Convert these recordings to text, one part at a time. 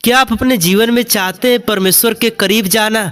क्या आप अपने जीवन में चाहते हैं परमेश्वर के करीब जाना?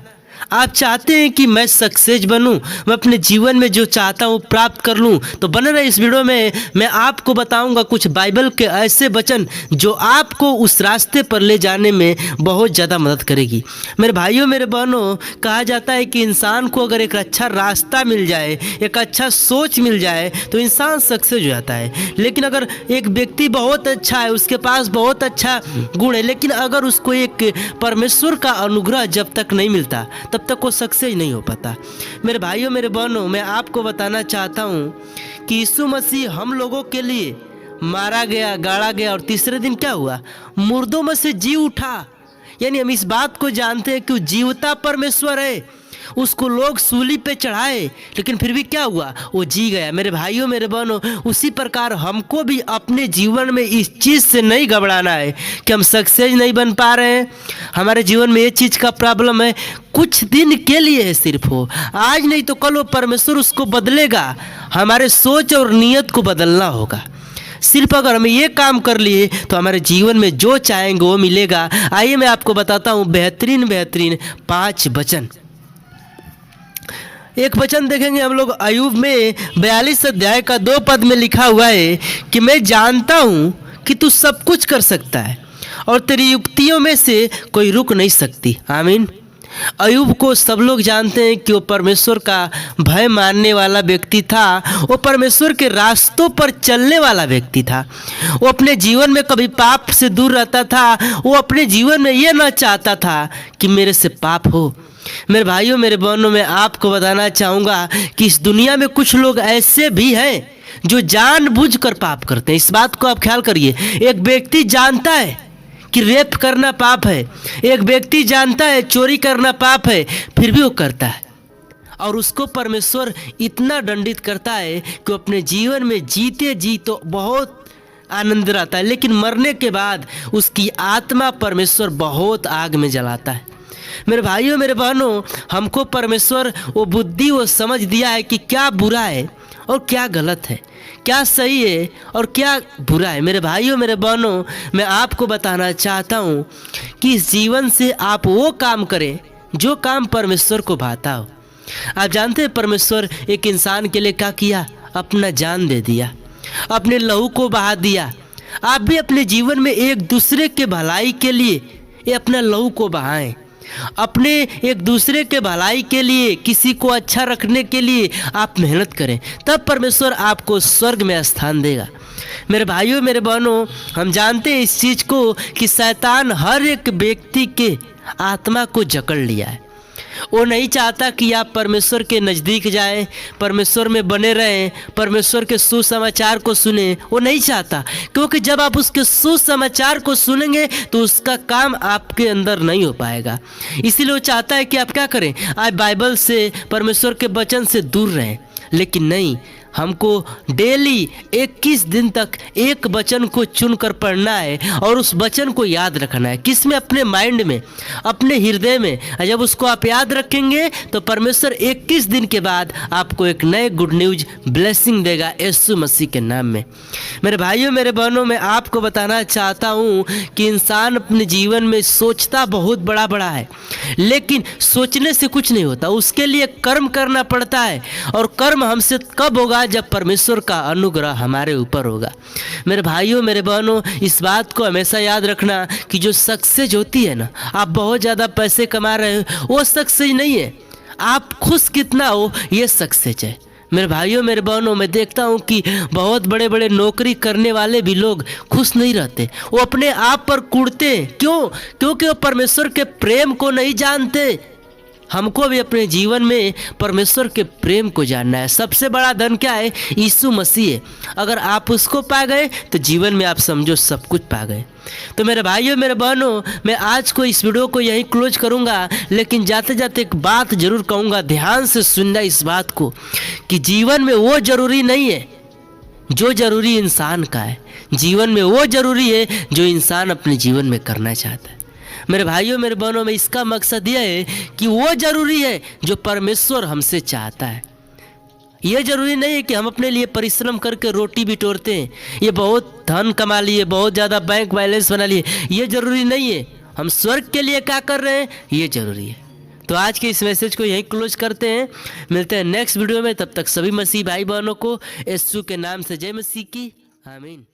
आप चाहते हैं कि मैं सक्सेस बनूं, मैं अपने जीवन में जो चाहता हूं प्राप्त कर लूं? तो बने रहे इस वीडियो में। मैं आपको बताऊंगा कुछ बाइबल के ऐसे वचन जो आपको उस रास्ते पर ले जाने में बहुत ज़्यादा मदद करेगी। मेरे भाइयों मेरे बहनों, कहा जाता है कि इंसान को अगर एक अच्छा रास्ता मिल जाए, एक अच्छा सोच मिल जाए तो इंसान सक्सेस हो जाता है। लेकिन अगर एक व्यक्ति बहुत अच्छा है, उसके पास बहुत अच्छा गुण है, लेकिन अगर उसको एक परमेश्वर का अनुग्रह जब तक नहीं मिलता तब तक वो सक्सेस नहीं हो पाता। मेरे भाइयों मेरे बहनों, मैं आपको बताना चाहता हूँ कि यीशु मसीह हम लोगों के लिए मारा गया, गाड़ा गया और तीसरे दिन क्या हुआ? मुर्दों में से जी उठा। यानी हम इस बात को जानते हैं कि वो जीवता परमेश्वर है। उसको लोग सूली पे चढ़ाए लेकिन फिर भी क्या हुआ? वो जी गया। मेरे भाइयों मेरे बहनों, उसी प्रकार हमको भी अपने जीवन में इस चीज़ से नहीं घबराना है कि हम सक्सेस नहीं बन पा रहे हैं, हमारे जीवन में ये चीज़ का प्रॉब्लम है। कुछ दिन के लिए है सिर्फ, हो आज नहीं तो कल वो परमेश्वर उसको बदलेगा। हमारे सोच और नीयत को बदलना होगा। सिर्फ अगर हम ये काम कर लिए तो हमारे जीवन में जो चाहेंगे वो मिलेगा। आइए मैं आपको बताता हूँ बेहतरीन 5 वचन। एक वचन देखेंगे हम लोग अय्यूब में 42 अध्याय का 2 पद में लिखा हुआ है कि मैं जानता हूँ कि तू सब कुछ कर सकता है और तेरी युक्तियों में से कोई रुक नहीं सकती। आमीन। अय्यूब को सब लोग जानते हैं कि वो परमेश्वर का भय मानने वाला व्यक्ति था। वो परमेश्वर के रास्तों पर चलने वाला व्यक्ति था। वो अपने जीवन में कभी पाप से दूर रहता था। वो अपने जीवन में ये ना चाहता था कि मेरे से पाप हो। मेरे भाइयों मेरे बहनों, मैं आपको बताना चाहूँगा कि इस दुनिया में कुछ लोग ऐसे भी हैं जो जानबूझकर पाप करते हैं। इस बात को आप ख्याल करिए। एक व्यक्ति जानता है कि रेप करना पाप है, एक व्यक्ति जानता है चोरी करना पाप है, फिर भी वो करता है और उसको परमेश्वर इतना दंडित करता है कि वो अपने जीवन में जीते जी तो बहुत आनंद रहता है, लेकिन मरने के बाद उसकी आत्मा परमेश्वर बहुत आग में जलाता है। मेरे भाइयों मेरे बहनों, हमको परमेश्वर वो बुद्धि वो समझ दिया है कि क्या बुरा है और क्या गलत है, क्या सही है और क्या बुरा है। मेरे भाइयों मेरे बहनों, मैं आपको बताना चाहता हूँ कि इस जीवन से आप वो काम करें जो काम परमेश्वर को भाता हो। आप जानते हैं परमेश्वर एक इंसान के लिए क्या किया? अपना जान दे दिया, अपने लहू को बहा दिया। आप भी अपने जीवन में एक दूसरे के भलाई के लिए ये अपना लहू को बहाएं। अपने एक दूसरे के भलाई के लिए, किसी को अच्छा रखने के लिए आप मेहनत करें, तब परमेश्वर आपको स्वर्ग में स्थान देगा। मेरे भाइयों मेरे बहनों, हम जानते हैं इस चीज़ को कि शैतान हर एक व्यक्ति के आत्मा को जकड़ लिया है। वो नहीं चाहता कि आप परमेश्वर के नज़दीक जाएं, परमेश्वर में बने रहें, परमेश्वर के सुसमाचार को सुने। वो नहीं चाहता, क्योंकि जब आप उसके सुसमाचार को सुनेंगे तो उसका काम आपके अंदर नहीं हो पाएगा। इसीलिए वो चाहता है कि आप क्या करें? आप बाइबल से, परमेश्वर के वचन से दूर रहें। लेकिन नहीं, हमको डेली 21 दिन तक एक वचन को चुनकर पढ़ना है और उस वचन को याद रखना है। किस में? अपने माइंड में, अपने हृदय में। जब उसको आप याद रखेंगे तो परमेश्वर 21 दिन के बाद आपको एक नए गुड न्यूज ब्लेसिंग देगा यीशु मसीह के नाम में। मेरे भाइयों मेरे बहनों, मैं आपको बताना चाहता हूँ कि इंसान अपने जीवन में सोचता बहुत बड़ा बड़ा है, लेकिन सोचने से कुछ नहीं होता। उसके लिए कर्म करना पड़ता है और कर्म हमसे कब होगा? जब परमेश्वर का अनुग्रह हमारे ऊपर होगा। मेरे भाइयों मेरे बहनों, इस बात को हमेशा याद रखना कि जो सक्सेस होती है ना, आप बहुत ज़्यादा पैसे कमा रहे हो, वो सक्सेस नहीं है। आप खुश कितना हो, ये सक्सेस है। मेरे भाइयों मेरे बहनों, मैं देखता हूँ कि बहुत बड़े बड़े नौकरी करने वाले भी लोग खुश नहीं रहते। वो अपने आप पर कूदते हैं। क्यों? क्योंकि वो परमेश्वर के प्रेम को नहीं जानते। हमको भी अपने जीवन में परमेश्वर के प्रेम को जानना है। सबसे बड़ा धन क्या है? यीशु मसीह है। अगर आप उसको पा गए तो जीवन में आप समझो सब कुछ पा गए। तो मेरे भाइयों मेरे बहनों, मैं आज को इस वीडियो को यहीं क्लोज करूंगा, लेकिन जाते जाते एक बात जरूर कहूँगा। ध्यान से सुनना इस बात को कि जीवन में वो जरूरी नहीं है जो जरूरी इंसान का है। जीवन में वो जरूरी है जो इंसान अपने जीवन में करना चाहता है। मेरे भाइयों मेरे बहनों, में इसका मकसद यह है कि वो जरूरी है जो परमेश्वर हमसे चाहता है। ये जरूरी नहीं है कि हम अपने लिए परिश्रम करके रोटी बिटोरते हैं, ये बहुत धन कमा लिए, बहुत ज़्यादा बैंक बैलेंस बना लिए, ये जरूरी नहीं है। हम स्वर्ग के लिए क्या कर रहे हैं ये जरूरी है। तो आज के इस मैसेज को यहीं क्लोज करते हैं, मिलते हैं नेक्स्ट वीडियो में। तब तक सभी मसीह भाई बहनों को यीशु के नाम से जय मसीह की आमीन।